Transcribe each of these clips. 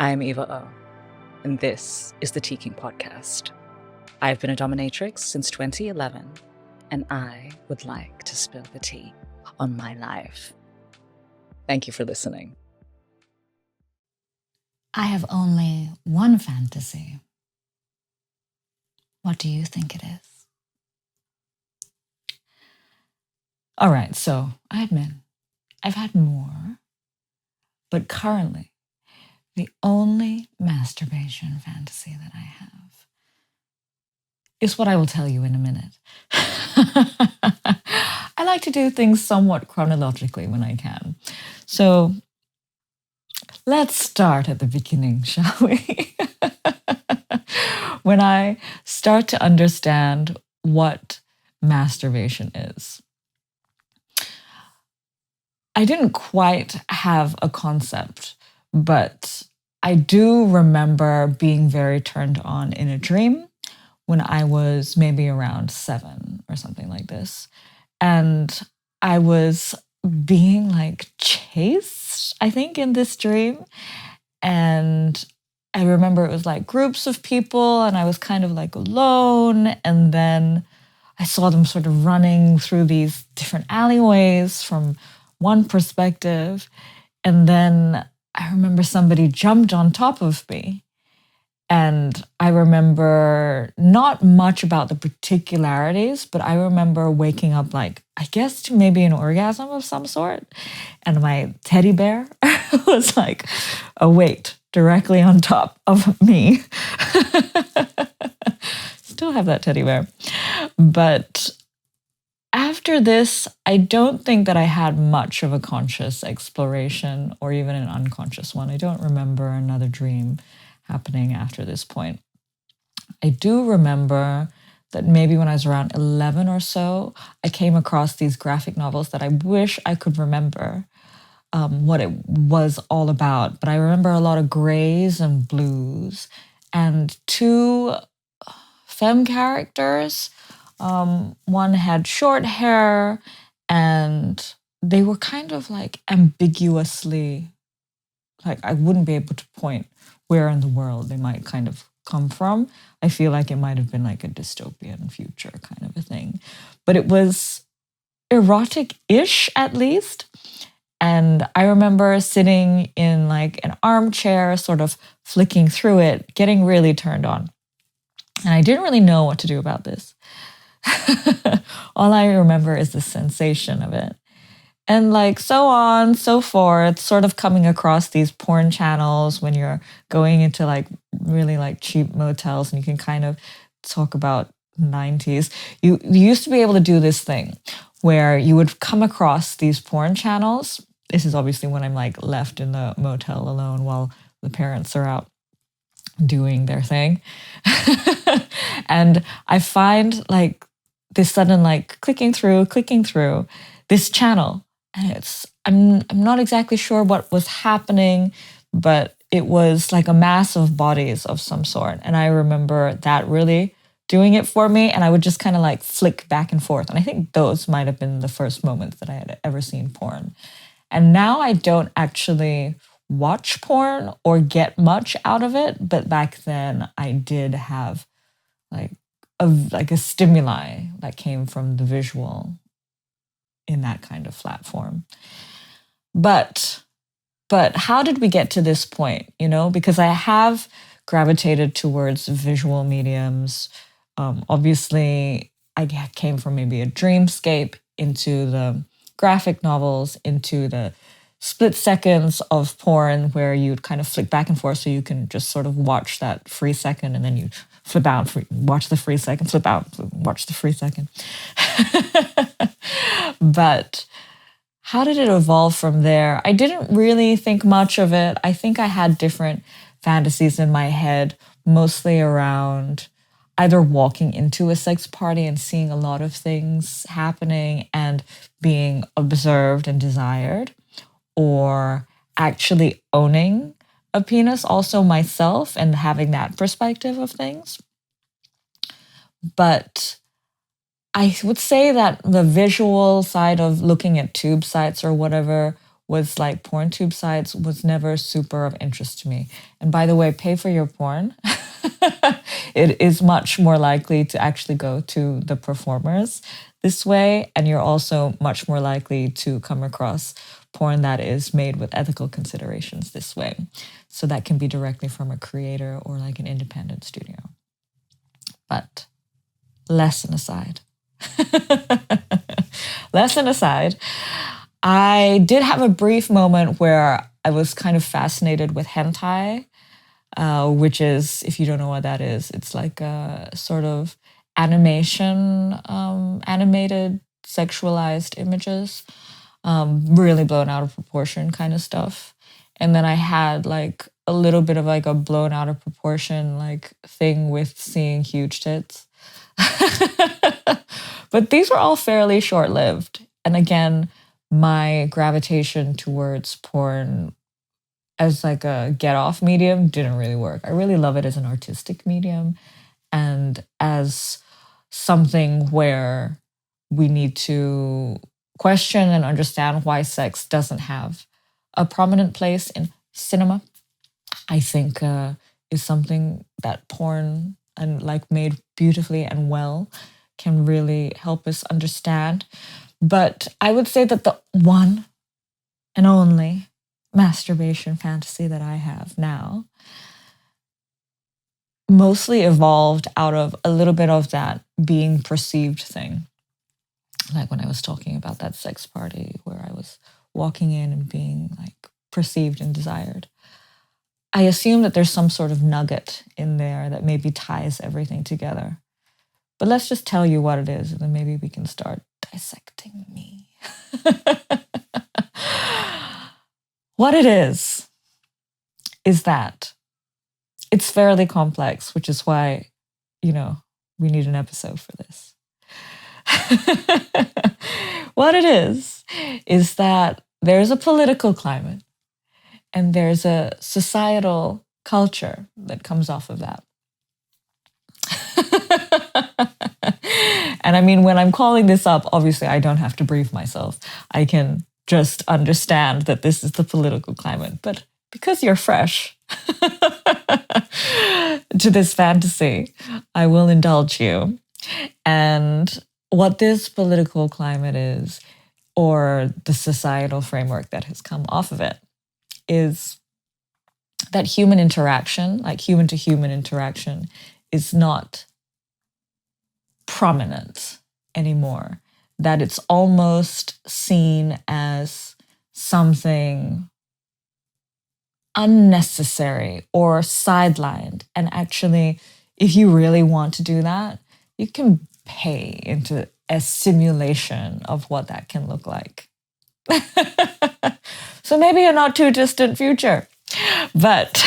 I'm Eva Oh, and this is the Teakink podcast. I've been a dominatrix since 2011, and I would like to spill the tea on my life. Thank you for listening. I have only one fantasy. What do you think it is? All right, so I admit I've had more, but currently the only masturbation fantasy that I have is what I will tell you in a minute. I like to do things somewhat chronologically when I can. So let's start at the beginning, shall we? When I start to understand what masturbation is. I didn't quite have a concept, but I do remember being very turned on in a dream when I was maybe around 7 or something like this. And I was being like chased, I think, in this dream. And I remember it was like groups of people and I was kind of like alone. And then I saw them sort of running through these different alleyways from one perspective. And then I remember somebody jumped on top of me. And I remember not much about the particularities, but I remember waking up like, I guess to maybe an orgasm of some sort. And my teddy bear was like a weight directly on top of me. Still have that teddy bear. But after this, I don't think that I had much of a conscious exploration or even an unconscious one. I don't remember another dream happening after this point. I do remember that maybe when I was around 11 or so, I came across these graphic novels that I wish I could remember what it was all about. But I remember a lot of grays and blues and two femme characters. One had short hair and they were kind of like ambiguously, like I wouldn't be able to point where in the world they might kind of come from. I feel like it might have been like a dystopian future kind of a thing. But it was erotic-ish at least. And I remember sitting in like an armchair, sort of flicking through it, getting really turned on. And I didn't really know what to do about this. All I remember is the sensation of it. And like so on, so forth, sort of coming across these porn channels when you're going into like really like cheap motels and you can kind of talk about 90s. You used to be able to do this thing where you would come across these porn channels. This is obviously when I'm like left in the motel alone while the parents are out doing their thing. And I find like this sudden like clicking through this channel. And I'm not exactly sure what was happening, but it was like a mass of bodies of some sort. And I remember that really doing it for me. And I would just kind of like flick back and forth. And I think those might have been the first moments that I had ever seen porn. And now I don't actually watch porn or get much out of it. But back then I did have like a stimuli that came from the visual in that kind of flat form. But how did we get to this point, you know? Because I have gravitated towards visual mediums. Obviously, I came from maybe a dreamscape into the graphic novels, into the split seconds of porn where you'd kind of flick back and forth so you can just sort of watch that free second and then you flip out, watch the free second, flip out, watch the free second. But how did it evolve from there? I didn't really think much of it. I think I had different fantasies in my head, mostly around either walking into a sex party and seeing a lot of things happening and being observed and desired, or actually owning a penis also myself and having that perspective of things. But I would say that the visual side of looking at tube sites or whatever was like porn tube sites was never super of interest to me. And by the way, pay for your porn. It is much more likely to actually go to the performers this way. And you're also much more likely to come across porn that is made with ethical considerations this way. So that can be directly from a creator or like an independent studio. But lesson aside, lesson aside, I did have a brief moment where I was kind of fascinated with hentai, which is, if you don't know what that is, it's like a sort of animation, animated, sexualized images, really blown out of proportion kind of stuff. And then I had like a little bit of like a blown out of proportion like thing with seeing huge tits. But these were all fairly short lived. And again, my gravitation towards porn as like a get off medium didn't really work. I really love it as an artistic medium and as something where we need to question and understand why sex doesn't have a prominent place in cinema. I think is something that porn and like made beautifully and well can really help us understand. But I would say that the one and only masturbation fantasy that I have now mostly evolved out of a little bit of that being perceived thing. Like when I was talking about that sex party where I was walking in and being like perceived and desired. I assume that there's some sort of nugget in there that maybe ties everything together. But let's just tell you what it is, and then maybe we can start dissecting me. What it is that it's fairly complex, which is why, we need an episode for this. What it is that there's a political climate and there's a societal culture that comes off of that. And I mean, when I'm calling this up, obviously I don't have to brief myself. I can just understand that this is the political climate. But because you're fresh to this fantasy, I will indulge you. And what this political climate is, or the societal framework that has come off of it, is that human interaction, like human to human interaction, is not prominent anymore. That it's almost seen as something unnecessary or sidelined. And actually, if you really want to do that, you can pay into a simulation of what that can look like. So maybe a not too distant future. But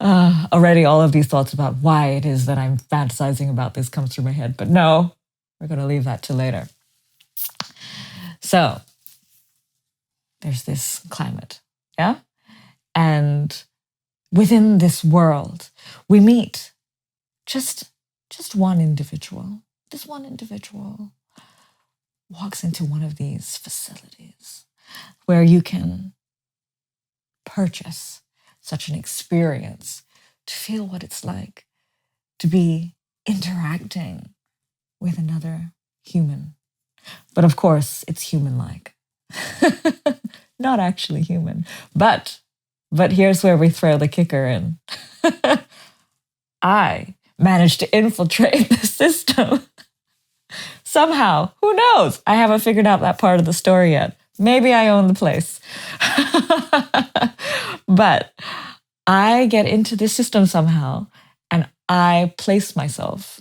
already all of these thoughts about why it is that I'm fantasizing about this comes through my head. But no, we're going to leave that to later. So there's this climate, yeah? And within this world, we meet just one individual. This one individual walks into one of these facilities where you can purchase such an experience to feel what it's like to be interacting with another human. But of course, it's human-like. Not actually human. But here's where we throw the kicker in. I managed to infiltrate the system. Somehow, who knows? I haven't figured out that part of the story yet. Maybe I own the place. But I get into this system somehow, and I place myself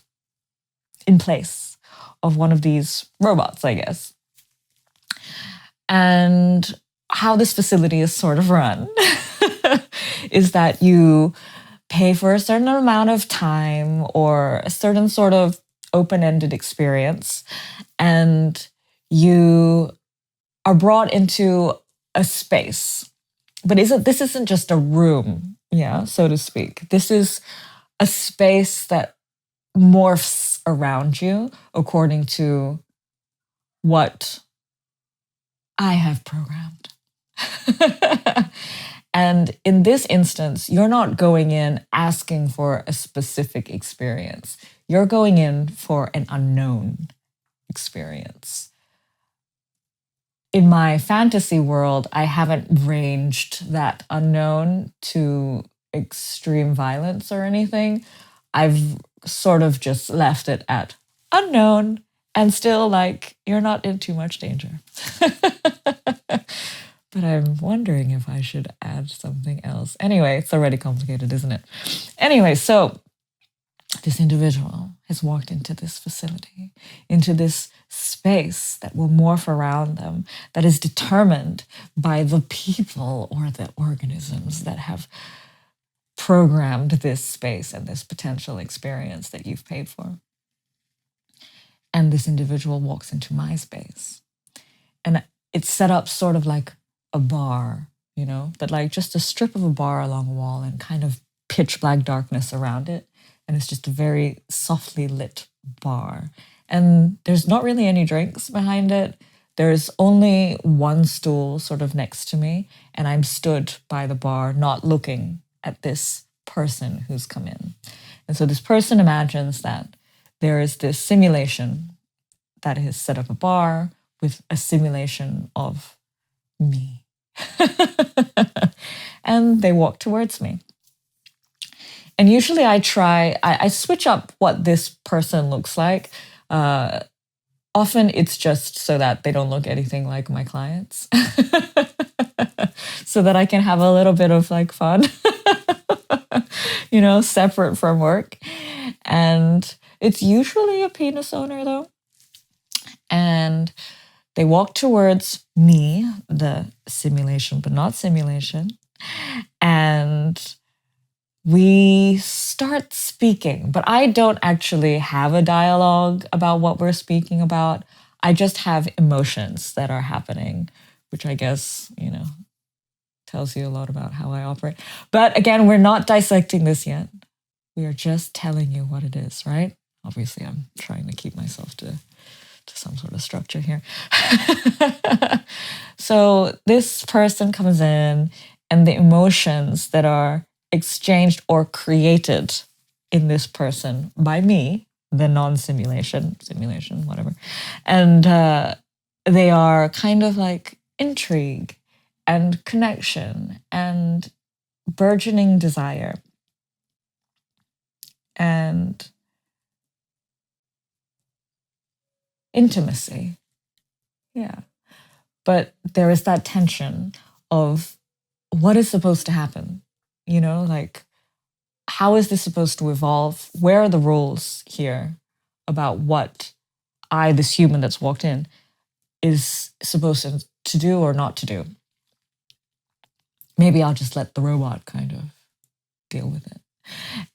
in place of one of these robots, I guess. And how this facility is sort of run is that you pay for a certain amount of time or a certain sort of open-ended experience, and you are brought into a space. But this isn't just a room, so to speak. This is a space that morphs around you according to what I have programmed. And in this instance, you're not going in asking for a specific experience. You're going in for an unknown experience. In my fantasy world, I haven't ranged that unknown to extreme violence or anything. I've sort of just left it at unknown and still like, you're not in too much danger. But I'm wondering if I should add something else. Anyway, it's already complicated, isn't it? Anyway, so this individual has walked into this facility, into this space that will morph around them, that is determined by the people or the organisms that have programmed this space and this potential experience that you've paid for. And this individual walks into my space. And it's set up sort of like a bar, you know, but like just a strip of a bar along a wall and kind of pitch black darkness around it. And it's just a very softly lit bar. And there's not really any drinks behind it. There's only one stool sort of next to me. And I'm stood by the bar, not looking at this person who's come in. And so this person imagines that there is this simulation that has set up a bar with a simulation of me. And they walk towards me. And usually I switch up what this person looks like. Often it's just so that they don't look anything like my clients. So that I can have a little bit of like fun, you know, separate from work. And it's usually a penis owner though. And they walk towards me, the simulation, but not simulation. And we start speaking, but I don't actually have a dialogue about what we're speaking about. I just have emotions that are happening, which I guess, you know, tells you a lot about how I operate. But again, we're not dissecting this yet. We are just telling you what it is, right? Obviously, I'm trying to keep myself to some sort of structure here. So this person comes in, and the emotions that are exchanged or created in this person by me, the non-simulation, simulation, whatever. And they are kind of like intrigue and connection and burgeoning desire and intimacy. Yeah. But there is that tension of what is supposed to happen, you know, like, how is this supposed to evolve? Where are the rules here about what I, this human that's walked in, is supposed to do or not to do? Maybe I'll just let the robot kind of deal with it.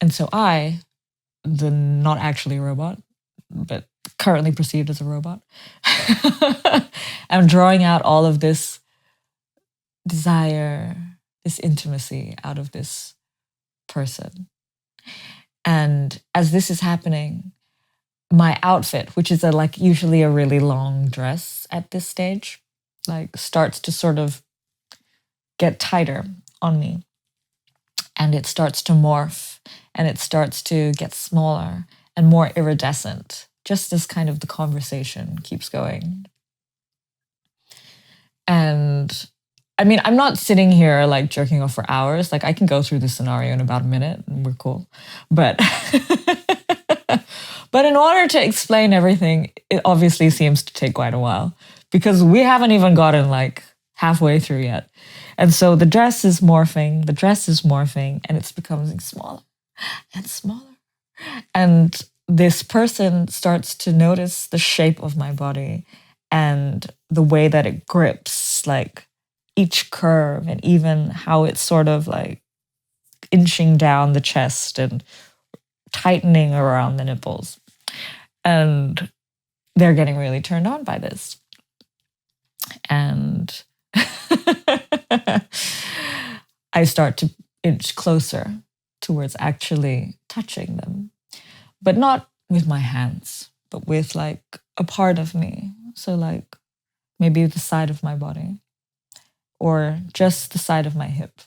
And so I, the not actually robot, but currently perceived as a robot, I'm drawing out all of this desire, this intimacy out of this person. And as this is happening, my outfit, which is like usually a really long dress at this stage, like starts to sort of get tighter on me. And it starts to morph and it starts to get smaller and more iridescent, just as kind of the conversation keeps going. And I mean, I'm not sitting here like jerking off for hours. Like I can go through this scenario in about a minute and we're cool. But but in order to explain everything, it obviously seems to take quite a while because we haven't even gotten like halfway through yet. And so the dress is morphing, and it's becoming smaller and smaller. And this person starts to notice the shape of my body and the way that it grips, like each curve, and even how it's sort of like inching down the chest and tightening around the nipples. And they're getting really turned on by this. And I start to inch closer towards actually touching them, but not with my hands, but with like a part of me. So like maybe the side of my body, or just the side of my hip.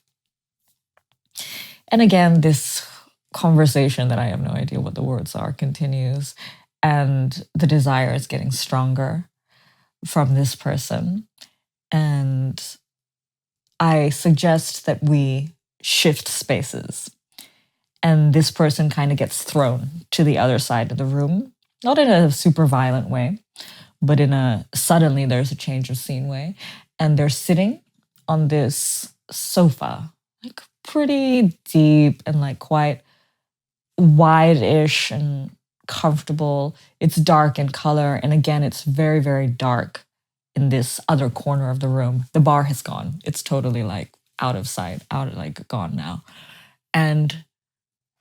And again, this conversation that I have no idea what the words are continues, and the desire is getting stronger from this person. And I suggest that we shift spaces. And this person kind of gets thrown to the other side of the room, not in a super violent way, but in a suddenly there's a change of scene way. And they're sitting on this sofa, like pretty deep and like quite wide-ish and comfortable. It's dark in color. And again, it's very, very dark in this other corner of the room. The bar has gone. It's totally like out of sight, like gone now. And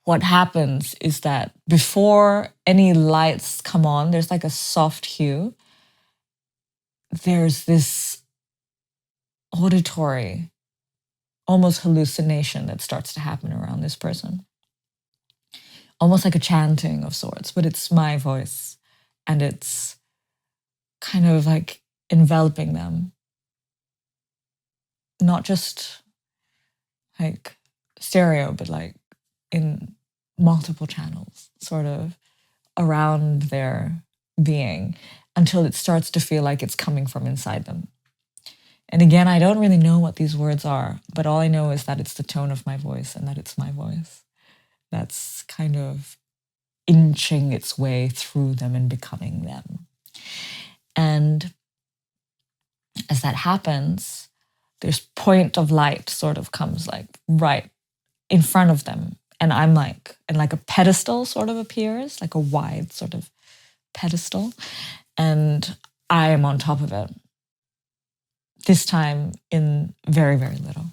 what happens is that before any lights come on, there's like a soft hue. There's this auditory, almost hallucination that starts to happen around this person. Almost like a chanting of sorts, but it's my voice. And it's kind of like enveloping them. Not just like stereo, but like in multiple channels, sort of around their being, until it starts to feel like it's coming from inside them. And again, I don't really know what these words are, but all I know is that it's the tone of my voice and that it's my voice that's kind of inching its way through them and becoming them. And as that happens, this point of light sort of comes like right in front of them. And I'm like, and like a pedestal sort of appears, like a wide sort of pedestal. And I am on top of it. This time in very, very little.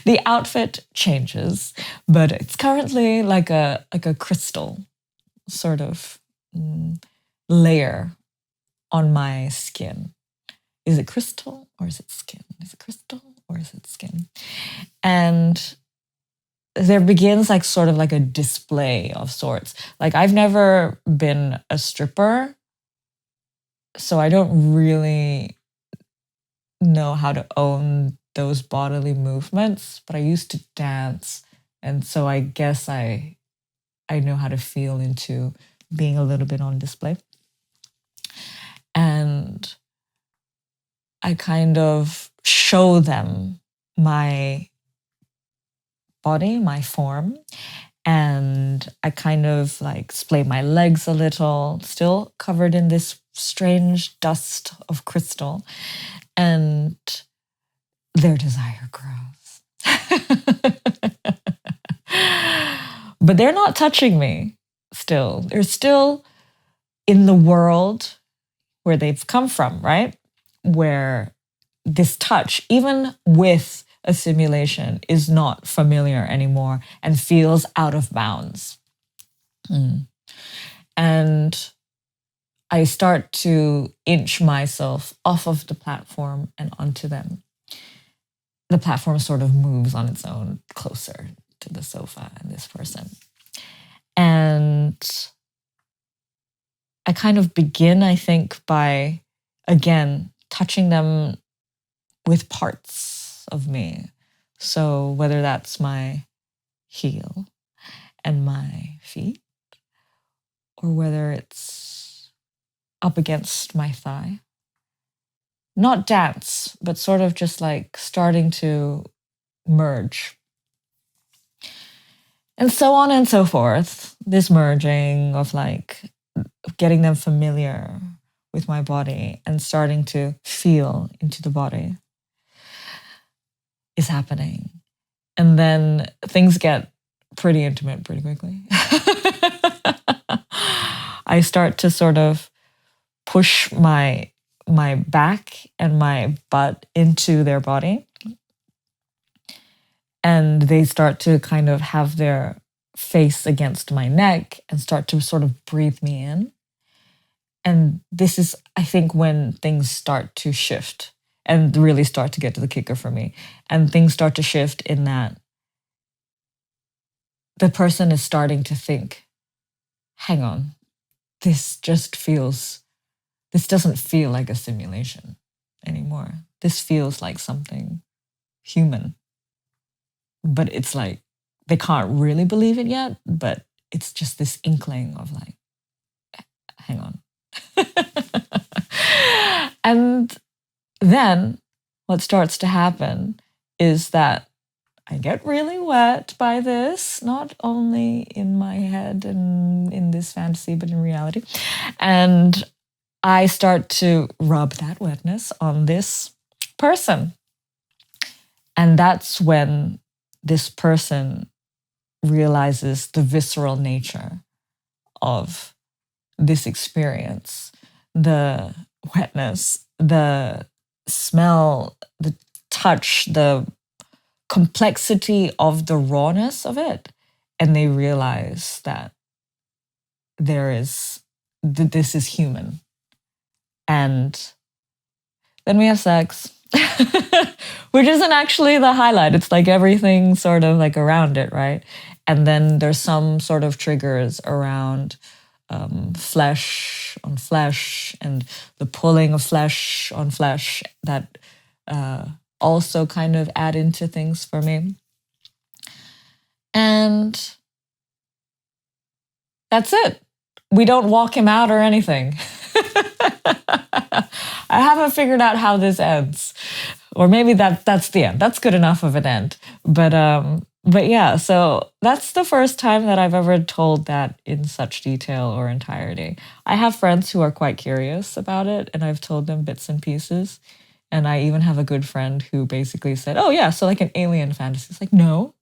The outfit changes, but it's currently like a crystal sort of layer on my skin. Is it crystal or is it skin? Is it crystal or is it skin? And there begins like sort of like a display of sorts. Like I've never been a stripper, so I don't really know how to own those bodily movements, but I used to dance. And so I guess I know how to feel into being a little bit on display. And I kind of show them my body, my form, and I kind of like splay my legs a little, still covered in this strange dust of crystal, and their desire grows. But they're not touching me still. They're still in the world where they've come from, right? Where this touch, even with a simulation, is not familiar anymore and feels out of bounds. And I start to inch myself off of the platform and onto them. The platform sort of moves on its own closer to the sofa and this person. And I kind of begin, I think, by, again, touching them with parts of me. So whether that's my heel and my feet, or whether it's up against my thigh. Not dance, but sort of just like starting to merge. And so on and so forth. This merging of like getting them familiar with my body and starting to feel into the body is happening. And then things get pretty intimate pretty quickly. I start to sort of push my back and my butt into their body. And they start to kind of have their face against my neck and start to sort of breathe me in. And this is, I think, when things start to shift and really start to get to the kicker for me. And things start to shift in that the person is starting to think, hang on, this this doesn't feel like a simulation anymore. This feels like something human. But it's like they can't really believe it yet, but it's just this inkling of like, hang on. And then what starts to happen is that I get really wet by this, not only in my head and in this fantasy, but in reality. And I start to rub that wetness on this person. And that's when this person realizes the visceral nature of this experience, the wetness, the smell, the touch, the complexity of the rawness of it. And they realize that this is human. And then we have sex, which isn't actually the highlight. It's like everything sort of like around it, right? And then there's some sort of triggers around flesh on flesh and the pulling of flesh on flesh that also kind of add into things for me. And that's it. We don't walk him out or anything. I haven't figured out how this ends. Or maybe that's the end. That's good enough of an end. But yeah, so that's the first time that I've ever told that in such detail or entirety. I have friends who are quite curious about it, and I've told them bits and pieces. And I even have a good friend who basically said, oh yeah, so like an alien fantasy. It's like, no.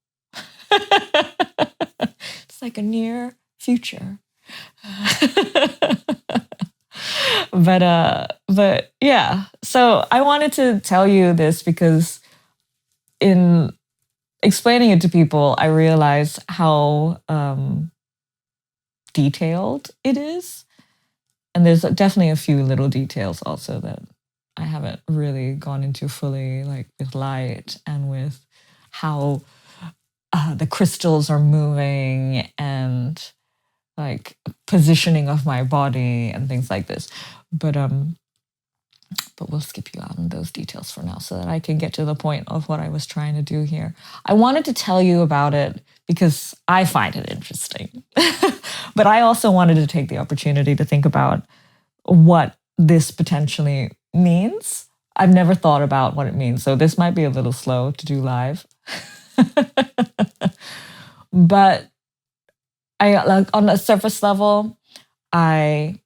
It's like a near future. But yeah, so I wanted to tell you this because in explaining it to people, I realized how detailed it is. And there's definitely a few little details also that I haven't really gone into fully, like with light and with how the crystals are moving and like positioning of my body and things like this. But we'll skip you out on those details for now so that I can get to the point of what I was trying to do here. I wanted to tell you about it because I find it interesting. But I also wanted to take the opportunity to think about what this potentially means. I've never thought about what it means, so this might be a little slow to do live. But I like on a surface level, I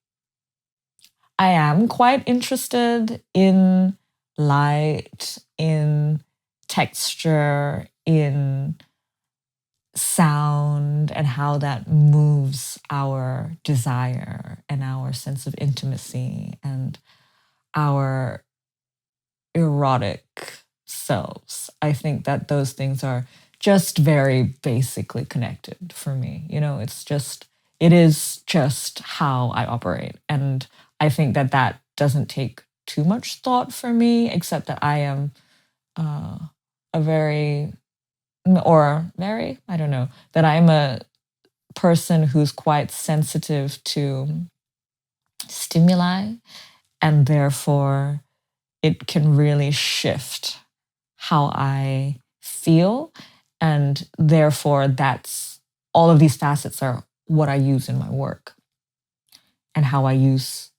am quite interested in light, in texture, in sound, and how that moves our desire and our sense of intimacy and our erotic selves. I think that those things are just very basically connected for me. You know, it is just how I operate. And I think that doesn't take too much thought for me, except that I am I don't know, that I'm a person who's quite sensitive to stimuli, and therefore it can really shift how I feel. And therefore that's all of these facets are what I use in my work and how I use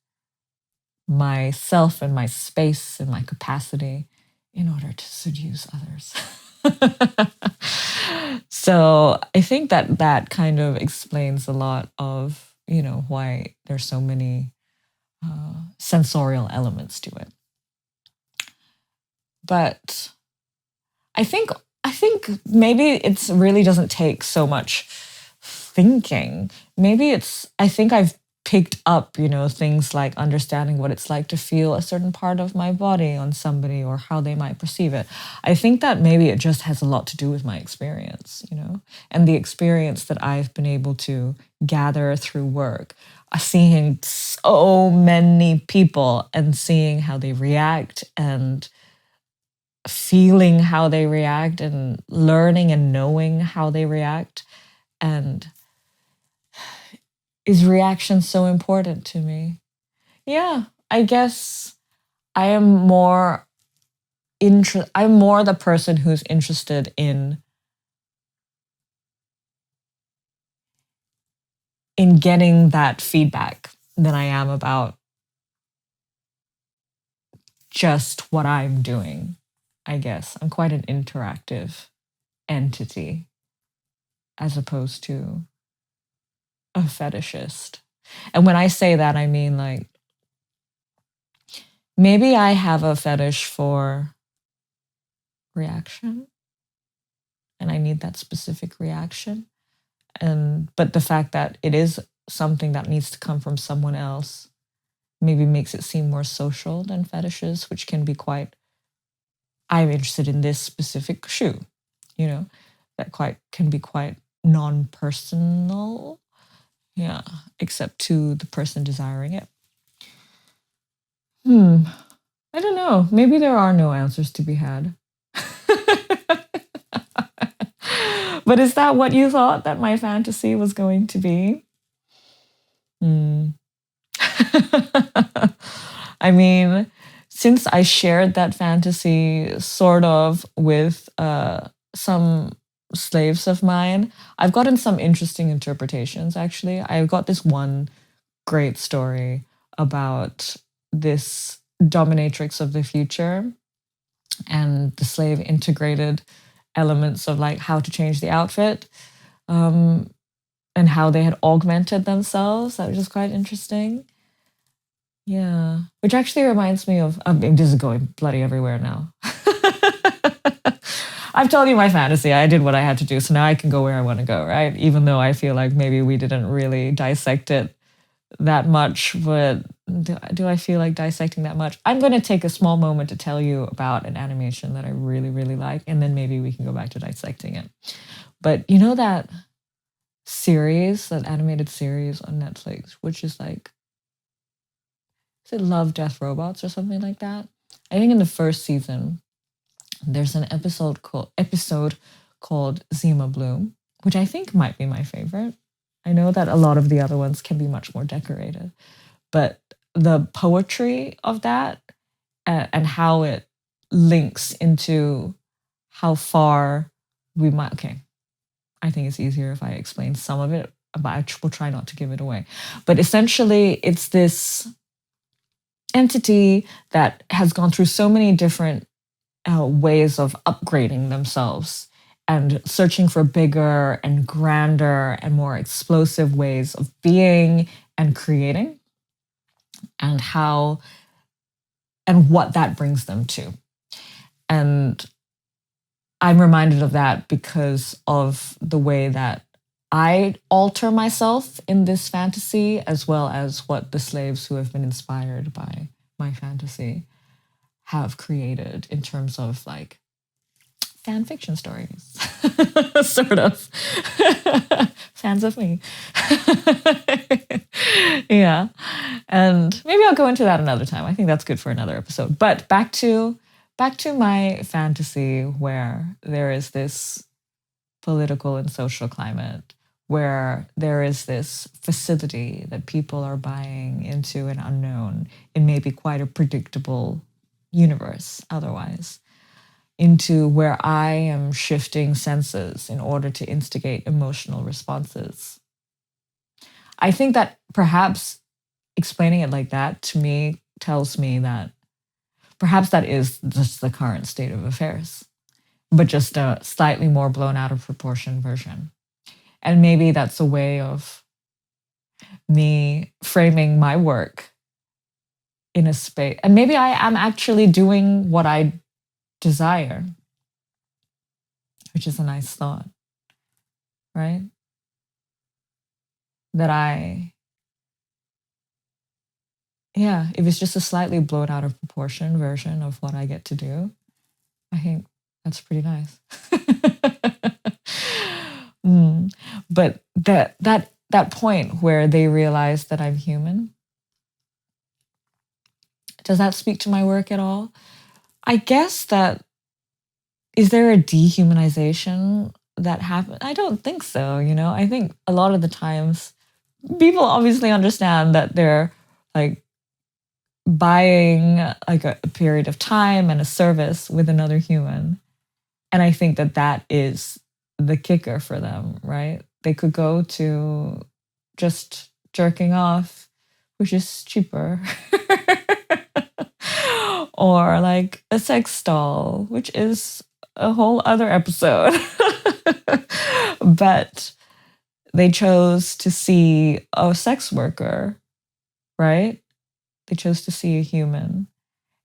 myself and my space and my capacity in order to seduce others. So I think that kind of explains a lot of, you know, why there's so many sensorial elements to it. But I think maybe it's really doesn't take so much thinking. Maybe I think I've picked up, you know, things like understanding what it's like to feel a certain part of my body on somebody or how they might perceive it. I think that maybe it just has a lot to do with my experience, you know, and the experience that I've been able to gather through work, seeing so many people and seeing how they react and feeling how they react and learning and knowing how they react. And is reaction so important to me? Yeah, I guess I am more I'm more the person who's interested in getting that feedback than I am about just what I'm doing. I guess I'm quite an interactive entity as opposed to a fetishist. And when I say that, I mean like maybe I have a fetish for reaction and I need that specific reaction. But the fact that it is something that needs to come from someone else maybe makes it seem more social than fetishes, which can be quite, I'm interested in this specific shoe, that can be quite non-personal. Yeah, except to the person desiring it. I don't know. Maybe there are no answers to be had. But is that what you thought that my fantasy was going to be? I mean, since I shared that fantasy sort of with some slaves of mine, I've gotten some interesting interpretations, actually. I've got this one great story about this dominatrix of the future and the slave integrated elements of like how to change the outfit and how they had augmented themselves. That was just quite interesting. Yeah, which actually reminds me of, I mean, this is going bloody everywhere now. I've told you my fantasy. I did what I had to do. So now I can go where I want to go, right? Even though I feel like maybe we didn't really dissect it that much, but do I feel like dissecting that much? I'm going to take a small moment to tell you about an animation that I really, really like, and then maybe we can go back to dissecting it. But you know that series, that animated series on Netflix, which is like, is it Love, Death, Robots or something like that? I think in the first season, there's an episode called Zima Bloom, which I think might be my favorite. I know that a lot of the other ones can be much more decorated, but the poetry of that and how it links into how far we might. Okay, I think it's easier if I explain some of it, but I will try not to give it away. But essentially, it's this entity that has gone through so many different ways of upgrading themselves and searching for bigger and grander and more explosive ways of being and creating, and how and what that brings them to. And I'm reminded of that because of the way that I alter myself in this fantasy, as well as what the slaves who have been inspired by my fantasy have created in terms of like fan fiction stories, sort of. Fans of me. Yeah. And maybe I'll go into that another time. I think that's good for another episode. But back to my fantasy, where there is this political and social climate, where there is this facility that people are buying into an unknown in maybe quite a predictable universe otherwise, into where I am shifting senses in order to instigate emotional responses. I think that perhaps explaining it like that to me tells me that perhaps that is just the current state of affairs, but just a slightly more blown out of proportion version. And maybe that's a way of me framing my work in a space. And maybe I am actually doing what I desire, which is a nice thought, right? That if it's just a slightly blown out of proportion version of what I get to do, I think that's pretty nice. But that point where they realize that I'm human, does that speak to my work at all? I guess that, is there a dehumanization that happens? I don't think so, I think a lot of the times people obviously understand that they're like buying like a period of time and a service with another human. And I think that that is the kicker for them, right? They could go to just jerking off, which is cheaper. Or like a sex doll, which is a whole other episode. But they chose to see a sex worker, right? They chose to see a human.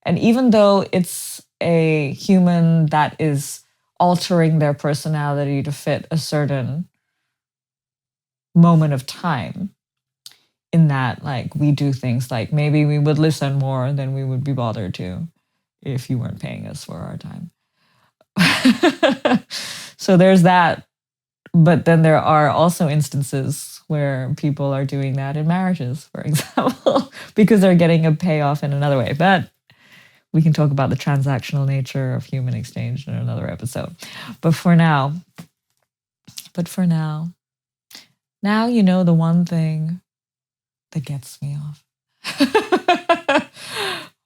And even though it's a human that is altering their personality to fit a certain moment of time, in that, like, we do things like maybe we would listen more than we would be bothered to if you weren't paying us for our time. So there's that. But then there are also instances where people are doing that in marriages, for example, because they're getting a payoff in another way. But we can talk about the transactional nature of human exchange in another episode. But for now, now you know the one thing that gets me off.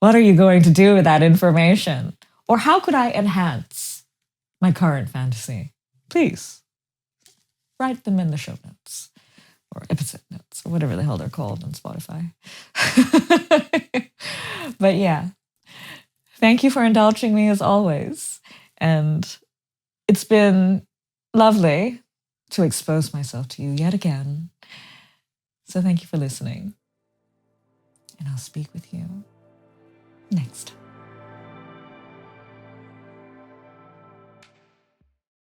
What are you going to do with that information? Or how could I enhance my current fantasy? Please write them in the show notes or episode notes or whatever the hell they're called on Spotify. But yeah, thank you for indulging me as always. And it's been lovely to expose myself to you yet again. So thank you for listening. And I'll speak with you next time.